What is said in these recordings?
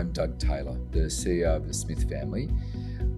I'm Doug Taylor, the CEO of the Smith family.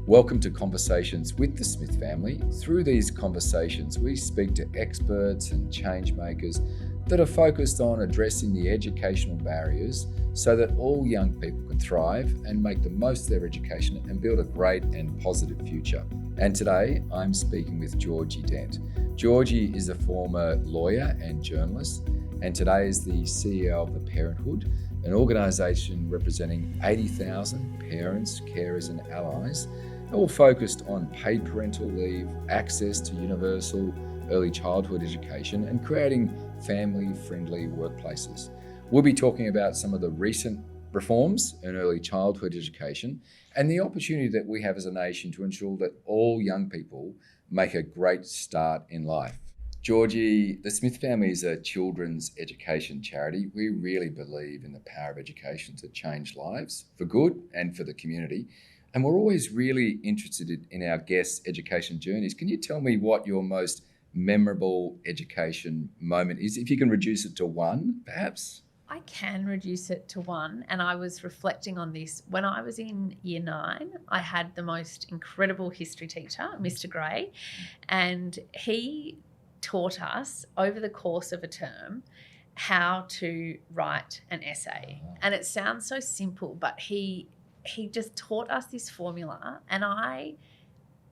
Welcome to Conversations with the Smith family. Through these conversations, we speak to experts and change makers that are focused on addressing the educational barriers so that all young people can thrive and make the most of their education and build a great and positive future. And today, I'm speaking with Georgie Dent. Georgie is a former lawyer and journalist, and today is the CEO of the Parenthood, an organisation representing 80,000 parents, carers and allies, all focused on paid parental leave, access to universal early childhood education and creating family-friendly workplaces. We'll be talking about some of the recent reforms in early childhood education and the opportunity that we have as a nation to ensure that all young people make a great start in life. Georgie, the Smith family is a children's education charity. We really believe in the power of education to change lives for good and for the community. And we're always really interested in our guests' education journeys. Can you tell me what your most memorable education moment is? If you can reduce it to one, perhaps? I can reduce it to one, and I was reflecting on this. When I was in year 9, I had the most incredible history teacher, Mr. Gray, and he taught us over the course of a term how to write an essay. And it sounds so simple, but he just taught us this formula, and I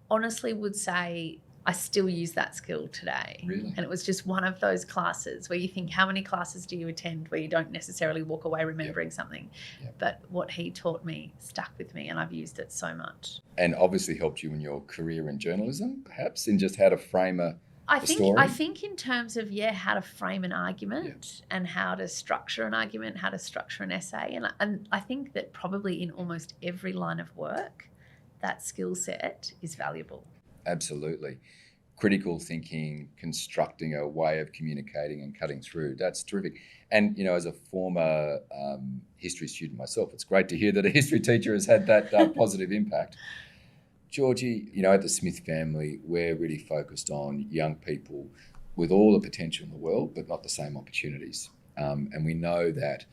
honestly would say I still use that skill today. Really? And it was just one of those classes where you think, how many classes do you attend where you don't necessarily walk away remembering something? But what he taught me stuck with me, and I've used it so much. And obviously helped you in your career in journalism, perhaps, in just how to frame a story? I think in terms of, how to frame an argument and how to structure an argument, how to structure an essay. And I think that probably in almost every line of work, that skill set is valuable. Absolutely. Critical thinking, constructing a way of communicating and cutting through. That's terrific. And, as a former history student myself, it's great to hear that a history teacher has had that positive impact. Georgie, at the Smith family, we're really focused on young people with all the potential in the world, but not the same opportunities. And we know that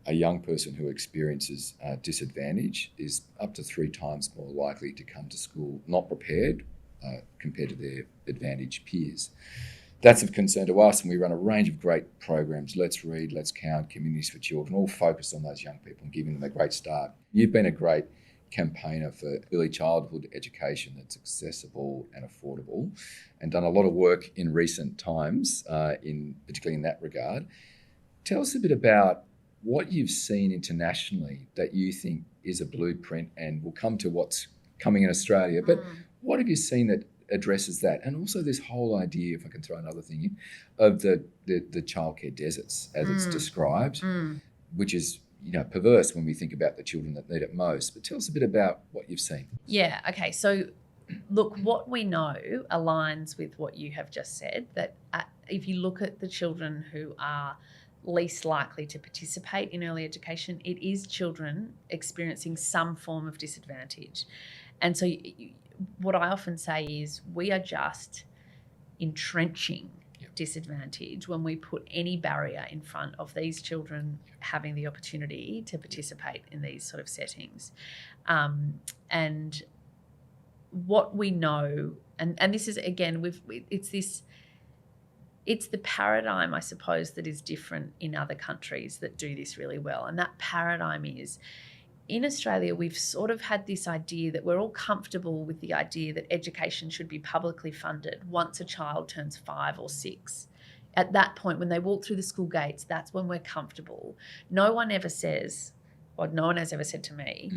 a young person who experiences disadvantage is up to 3 times more likely to come to school not prepared compared to their advantaged peers. That's of concern to us, and we run a range of great programs, Let's Read, Let's Count, Communities for Children, all focused on those young people and giving them a great start. You've been a great campaigner for early childhood education that's accessible and affordable, and done a lot of work in recent times, particularly in that regard. Tell us a bit about what you've seen internationally that you think is a blueprint, and we'll come to what's coming in Australia. But what have you seen that addresses that? And also this whole idea, if I can throw another thing in, of the childcare deserts, as it's described, which is perverse when we think about the children that need it most. But tell us a bit about what you've seen. Yeah, okay. So, look, what we know aligns with what you have just said, that if you look at the children who are least likely to participate in early education, it is children experiencing some form of disadvantage. And so what I often say is we are just entrenching disadvantage when we put any barrier in front of these children having the opportunity to participate in these sort of settings. And what we know, and this is, again, it's the paradigm, I suppose, that is different in other countries that do this really well. And that paradigm is, in Australia, we've sort of had this idea that we're all comfortable with the idea that education should be publicly funded once a child turns 5 or 6. At that point, when they walk through the school gates, that's when we're comfortable. No one ever says, or no one has ever said to me,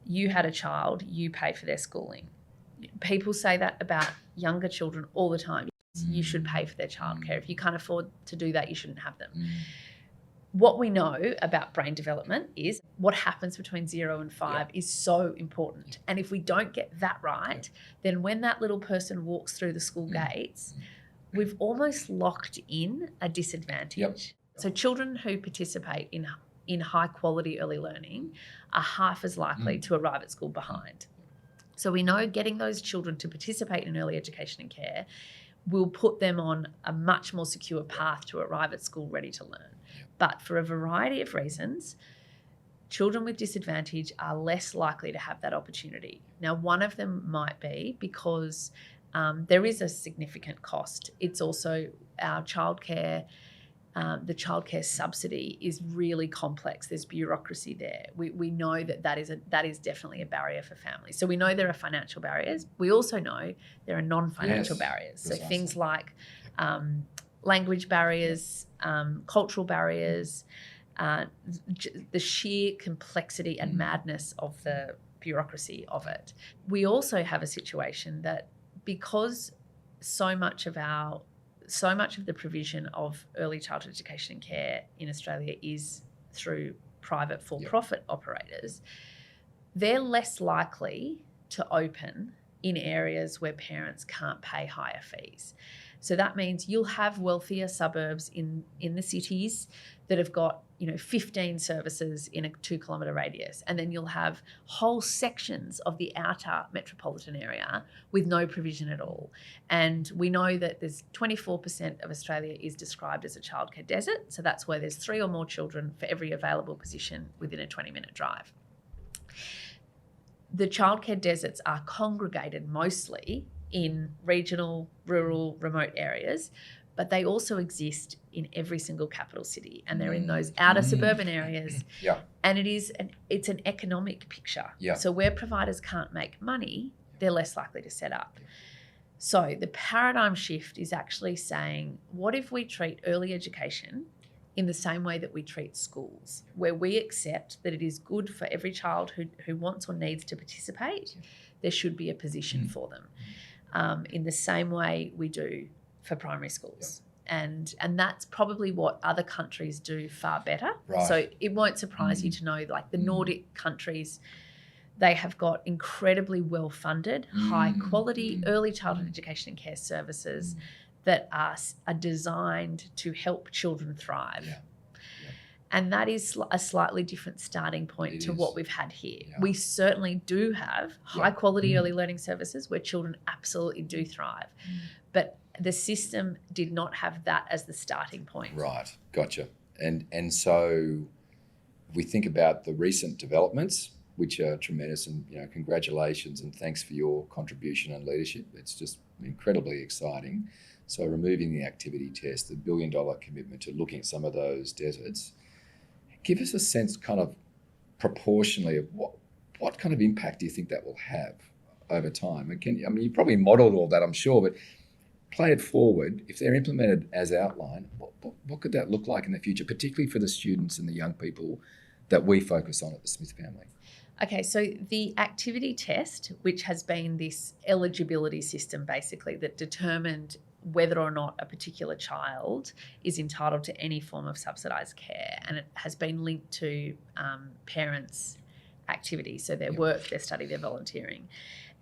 you had a child, you pay for their schooling. People say that about younger children all the time. You should pay for their childcare. If you can't afford to do that, you shouldn't have them. What we know about brain development is what happens between 0 and 5 is so important. And if we don't get that right, then when that little person walks through the school gates, we've almost locked in a disadvantage. So children who participate in high quality early learning are half as likely to arrive at school behind. So we know getting those children to participate in early education and care will put them on a much more secure path to arrive at school ready to learn. But for a variety of reasons, children with disadvantage are less likely to have that opportunity. Now, one of them might be because there is a significant cost. It's also our childcare. The childcare subsidy is really complex. There's bureaucracy there. We know that is definitely a barrier for families. So we know there are financial barriers. We also know there are non-financial barriers. So things like language barriers, cultural barriers, the sheer complexity and madness of the bureaucracy of it. We also have a situation that because so much of the provision of early childhood education and care in Australia is through private for-profit operators, they're less likely to open in areas where parents can't pay higher fees. So that means you'll have wealthier suburbs in the cities that have got 15 services in a 2-kilometre radius, and then you'll have whole sections of the outer metropolitan area with no provision at all. And we know that there's 24% of Australia is described as a childcare desert, so that's where there's 3 or more children for every available position within a 20-minute drive. The childcare deserts are congregated mostly in regional, rural, remote areas, but they also exist in every single capital city, and they're in those outer suburban areas. And it's an economic picture. So where providers can't make money, they're less likely to set up. So the paradigm shift is actually saying, what if we treat early education in the same way that we treat schools, where we accept that it is good for every child who wants or needs to participate, there should be a position for them, in the same way we do for primary schools. And that's probably what other countries do far better. So it won't surprise you to know, like the Nordic countries, they have got incredibly well-funded, high-quality early childhood education and care services that are designed to help children thrive. And that is a slightly different starting point to what we've had here. We certainly do have high-quality early learning services where children absolutely do thrive. But the system did not have that as the starting point. Right, gotcha. And so we think about the recent developments, which are tremendous, and congratulations and thanks for your contribution and leadership. It's just incredibly exciting. So removing the activity test, the $1 billion commitment to looking at some of those deserts, give us a sense kind of proportionally of what kind of impact do you think that will have over time? And you probably modelled all that, I'm sure, but play it forward. If they're implemented as outlined, what could that look like in the future, particularly for the students and the young people that we focus on at the Smith family? Okay, so the activity test, which has been this eligibility system basically that determined whether or not a particular child is entitled to any form of subsidised care, and it has been linked to parents' activity, so their work, their study, their volunteering.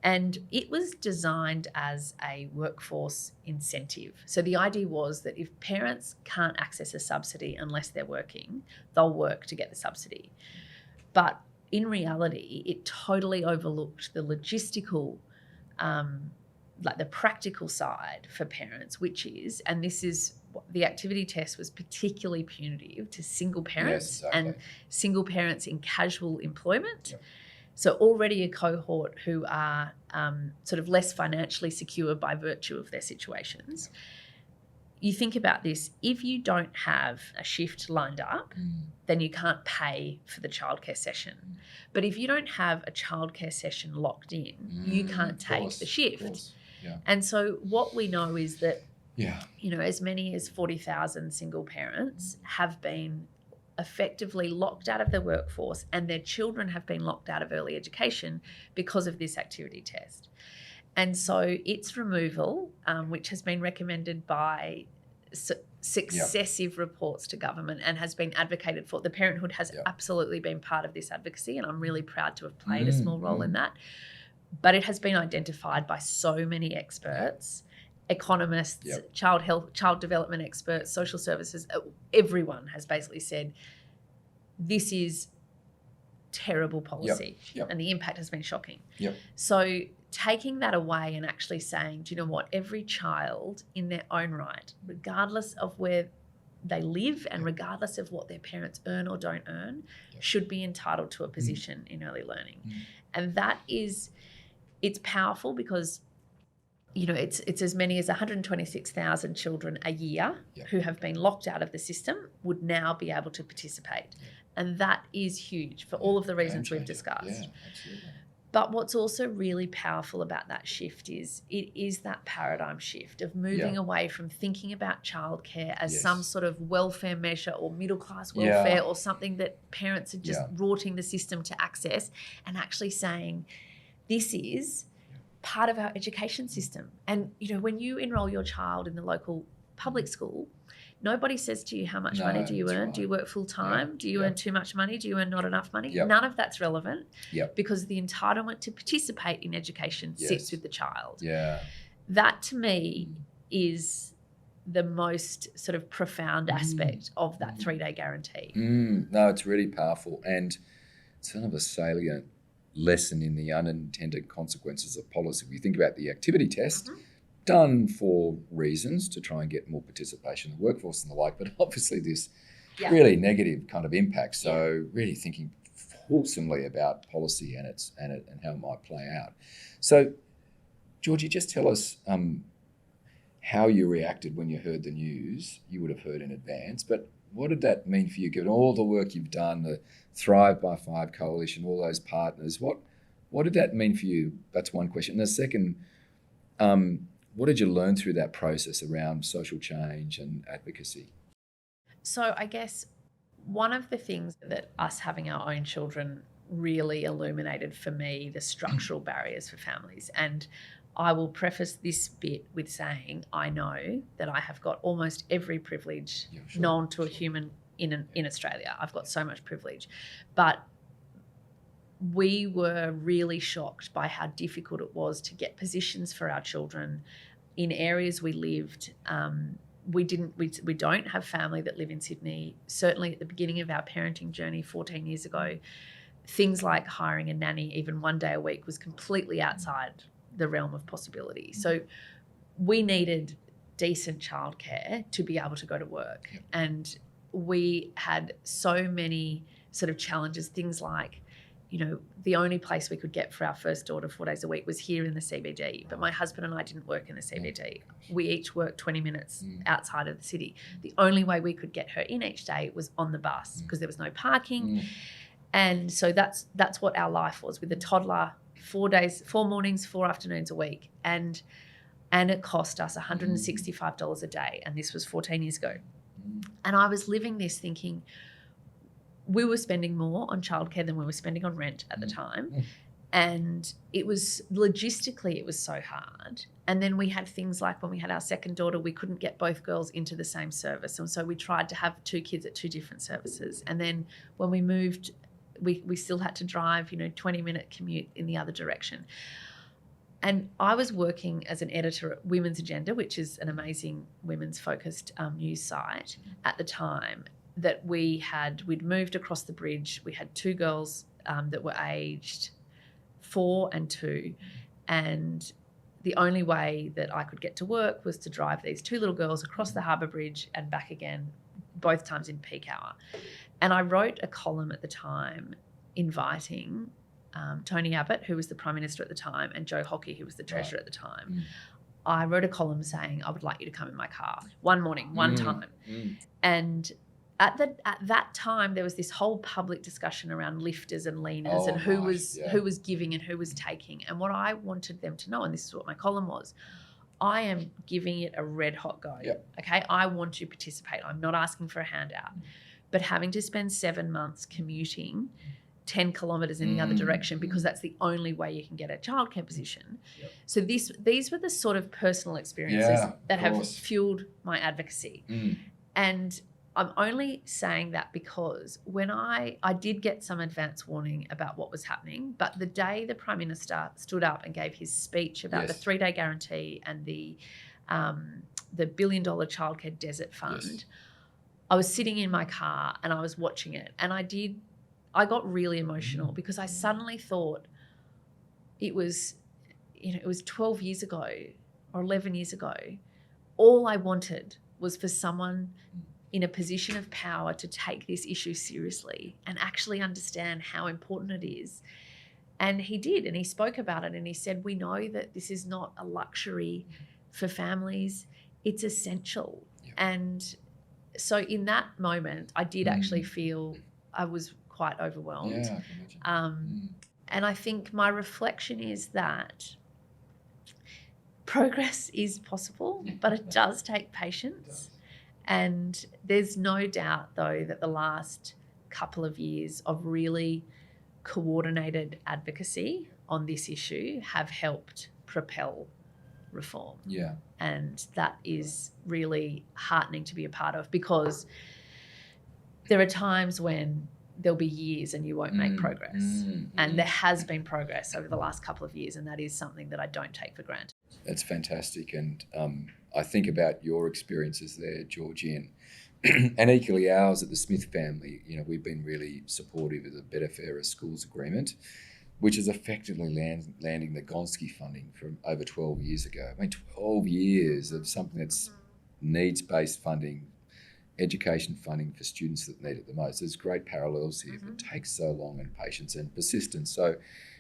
And it was designed as a workforce incentive. So the idea was that if parents can't access a subsidy unless they're working, they'll work to get the subsidy. But in reality, it totally overlooked the logistical, like the practical side for parents, which is, and this is, the activity test was particularly punitive to single parents and single parents in casual employment. So already a cohort who are sort of less financially secure by virtue of their situations. You think about this, if you don't have a shift lined up, then you can't pay for the childcare session. But if you don't have a childcare session locked in, you can't take the shift. And so what we know is that, as many as 40,000 single parents have been effectively locked out of the workforce, and their children have been locked out of early education because of this activity test. And so its removal, which has been recommended by successive reports to government and has been advocated for, the Parenthood has absolutely been part of this advocacy, and I'm really proud to have played a small role in that. But it has been identified by so many experts, economists, child health, child development experts, social services, everyone has basically said this is terrible policy and the impact has been shocking. So taking that away and actually saying, do you know what, every child in their own right, regardless of where they live, and regardless of what their parents earn or don't earn, should be entitled to a position in early learning. And that is, it's powerful because, you know, it's as many as 126,000 children a year who have been locked out of the system would now be able to participate. And that is huge for all of the reasons we've discussed. Yeah, absolutely. But what's also really powerful about that shift is it is that paradigm shift of moving away from thinking about childcare as some sort of welfare measure or middle-class welfare or something that parents are just rorting the system to access, and actually saying this is part of our education system. And, you know, when you enroll your child in the local public school, nobody says to you, how much money do you earn? Right. Do you work full time? Do you earn too much money? Do you earn not enough money? None of that's relevant because the entitlement to participate in education sits with the child. That to me is the most sort of profound aspect of that 3-day guarantee. No, it's really powerful, and it's kind of a salient lesson in the unintended consequences of policy. If you think about the activity test, done for reasons to try and get more participation in the workforce and the like, but obviously this really negative kind of impact. So really thinking fulsomely about policy and how it might play out. So, Georgie, just tell us how you reacted when you heard the news. You would have heard in advance, but what did that mean for you, given all the work you've done, the Thrive by 5 Coalition, all those partners? What did that mean for you? That's one question. And the second, what did you learn through that process around social change and advocacy? So I guess one of the things that us having our own children really illuminated for me, the structural barriers for families. And I will preface this bit with saying I know that I have got almost every privilege known to a human in Australia. I've got so much privilege. But we were really shocked by how difficult it was to get positions for our children in areas we lived. We don't have family that live in Sydney. Certainly at the beginning of our parenting journey 14 years ago, things like hiring a nanny even one day a week was completely outside the realm of possibility. So we needed decent childcare to be able to go to work. And we had so many sort of challenges, things like, you know, the only place we could get for our first daughter 4 days a week was here in the CBD. But my husband and I didn't work in the CBD. We each worked 20 minutes outside of the city. The only way we could get her in each day was on the bus because there was no parking. And so that's what our life was with a toddler, 4 mornings, 4 afternoons a week. And it cost us $165 a day. And this was 14 years ago. And I was living this thinking, we were spending more on childcare than we were spending on rent at the time. And it was logistically, it was so hard. And then we had things like when we had our second daughter, we couldn't get both girls into the same service. And so we tried to have 2 kids at 2 different services. And then when we moved, we still had to drive, 20-minute commute in the other direction. And I was working as an editor at Women's Agenda, which is an amazing women's focused news site at the time. That we'd moved across the bridge. We had 2 girls that were aged 4 and 2. And the only way that I could get to work was to drive these 2 little girls across the Harbour Bridge and back again, both times in peak hour. And I wrote a column at the time inviting Tony Abbott, who was the Prime Minister at the time, and Joe Hockey, who was the Treasurer at the time. I wrote a column saying, I would like you to come in my car one morning, one time. And at that time, there was this whole public discussion around lifters and leaners and who was giving and who was taking. And what I wanted them to know, and this is what my column was, I am giving it a red hot go. Okay, I want to participate. I'm not asking for a handout, but having to spend 7 months commuting 10 kilometres in the other direction because that's the only way you can get a childcare position. So these were the sort of personal experiences that have fueled my advocacy. And I'm only saying that because when I did get some advance warning about what was happening, but the day the Prime Minister stood up and gave his speech about the 3-day guarantee and the $1 billion childcare desert fund, I was sitting in my car and I was watching it, and I got really emotional because I suddenly thought it was 12 years ago or 11 years ago. All I wanted was for someone in a position of power to take this issue seriously and actually understand how important it is. And he did, and he spoke about it, and he said, we know that this is not a luxury for families, it's essential. Yeah. And so in that moment, I did actually feel I was quite overwhelmed. Yeah, I can imagine. And I think my reflection is that progress is possible, but it does take patience. And there's no doubt, though, that the last couple of years of really coordinated advocacy on this issue have helped propel reform. Yeah. And that is really heartening to be a part of, because there are times when there'll be years and you won't make progress. And there has been progress over the last couple of years, and that is something that I don't take for granted. That's fantastic. And I think about your experiences there, Georgie, and equally ours at the Smith family. You know, we've been really supportive of the Better Fairer Schools Agreement, which is effectively landing the Gonski funding from over 12 years ago. I mean, 12 years of something that's needs-based funding, education funding for students that need it the most. There's great parallels here, but it takes so long, and patience and persistence. So,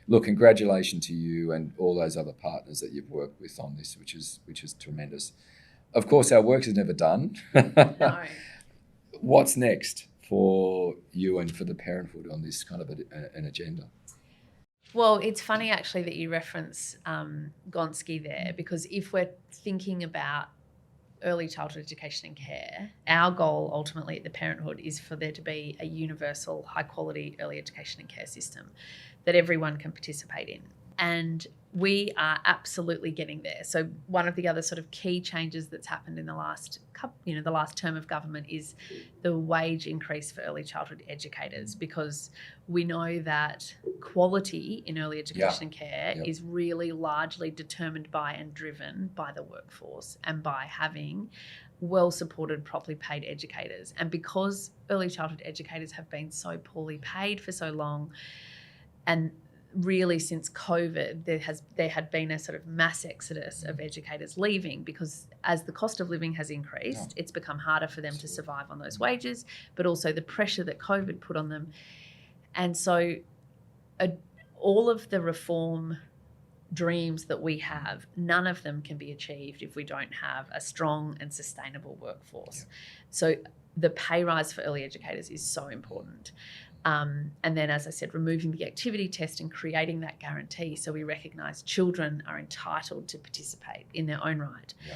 look, congratulations to you and all those other partners that you've worked with on this, which is tremendous. Of course, our work is never done. No. What's next for you and for the Parenthood on this kind of an agenda? Well, it's funny actually that you reference Gonski there, because if we're thinking about early childhood education and care, our goal ultimately at the Parenthood is for there to be a universal, high-quality early education and care system that everyone can participate in. And we are absolutely getting there. So one of the other sort of key changes that's happened in the last term of government is the wage increase for early childhood educators, because we know that quality in early education and care is really largely determined by and driven by the workforce and by having well-supported, properly paid educators. And because early childhood educators have been so poorly paid for so long, and really since COVID, there had been a sort of mass exodus of educators leaving, because as the cost of living has increased, it's become harder for them to survive on those wages, but also the pressure that COVID put on them. And so all of the reform dreams that we have, none of them can be achieved if we don't have a strong and sustainable workforce. So the pay rise for early educators is so important. And then, as I said, removing the activity test and creating that guarantee so we recognise children are entitled to participate in their own right. Yeah.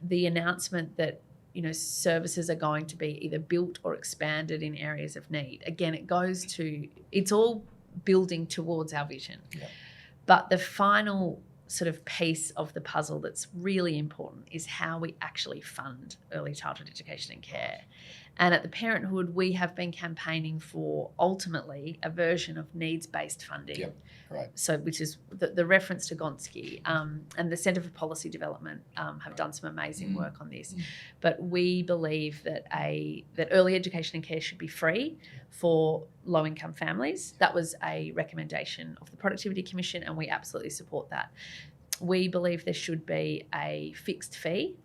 The announcement that, services are going to be either built or expanded in areas of need. Again, it's all building towards our vision. Yeah. But the final sort of piece of the puzzle that's really important is how we actually fund early childhood education and care. And at the Parenthood, we have been campaigning for ultimately a version of needs-based funding. Yep, right. So, which is the reference to Gonski, and the Centre for Policy Development have done some amazing work on this. But we believe that early education and care should be free for low-income families. That was a recommendation of the Productivity Commission, and we absolutely support that. We believe there should be a fixed fee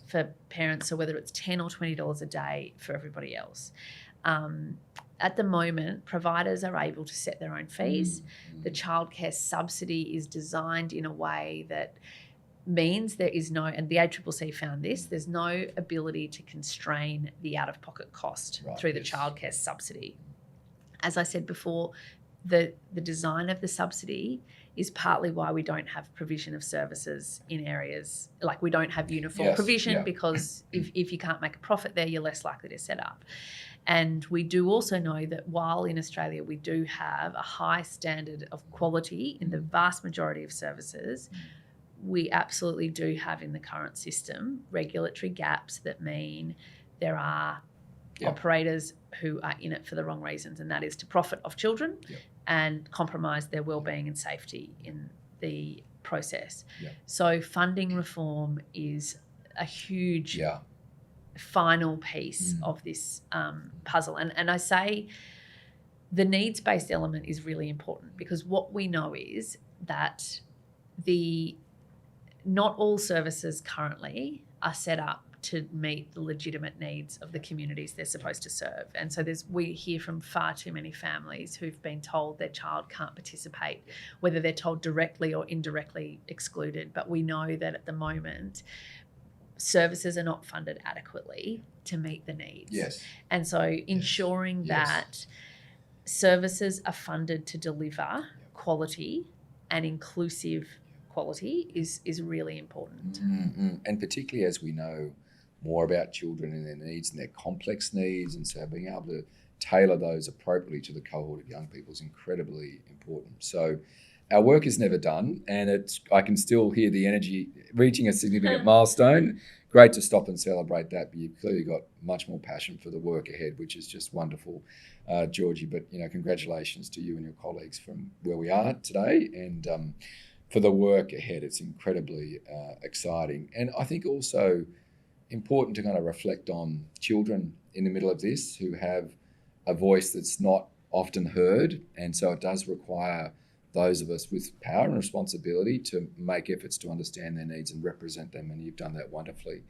for parents, so whether it's $10 or $20 a day for everybody else. At the moment, providers are able to set their own fees. The childcare subsidy is designed in a way that means there is no, and the ACCC found this, there's no ability to constrain the out-of-pocket cost through the childcare subsidy. As I said before, the design of the subsidy is partly why we don't have provision of services in areas, like we don't have uniform provision, because if you can't make a profit there, you're less likely to set up. And we do also know that while in Australia we do have a high standard of quality in the vast majority of services, we absolutely do have in the current system regulatory gaps that mean there are operators who are in it for the wrong reasons, and that is to profit off children and compromise their wellbeing and safety in the process. So funding reform is a huge final piece of this puzzle. And I say the needs-based element is really important, because what we know is that not all services currently are set up to meet the legitimate needs of the communities they're supposed to serve. And so we hear from far too many families who've been told their child can't participate, whether they're told directly or indirectly excluded. But we know that at the moment, services are not funded adequately to meet the needs. Yes. And so ensuring that services are funded to deliver quality and inclusive quality is really important. And particularly as we know more about children and their needs and their complex needs, and so being able to tailor those appropriately to the cohort of young people is incredibly important. So our work is never done, and I can still hear the energy reaching a significant milestone. Great to stop and celebrate that, but you've clearly got much more passion for the work ahead, which is just wonderful, Georgie. But congratulations to you and your colleagues from where we are today, and for the work ahead. It's incredibly exciting, and I think also important to kind of reflect on children in the middle of this who have a voice that's not often heard, and so it does require those of us with power and responsibility to make efforts to understand their needs and represent them, and you've done that wonderfully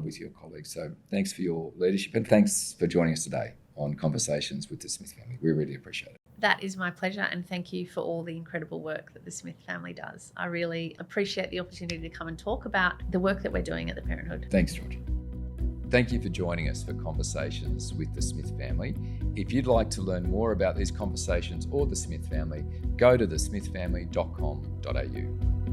with your colleagues. So thanks for your leadership, and thanks for joining us today on Conversations with the Smith Family. We really appreciate it. That is my pleasure, and thank you for all the incredible work that the Smith family does. I really appreciate the opportunity to come and talk about the work that we're doing at the Parenthood. Thanks, Georgie. Thank you for joining us for Conversations with the Smith Family. If you'd like to learn more about these conversations or the Smith family, go to thesmithfamily.com.au.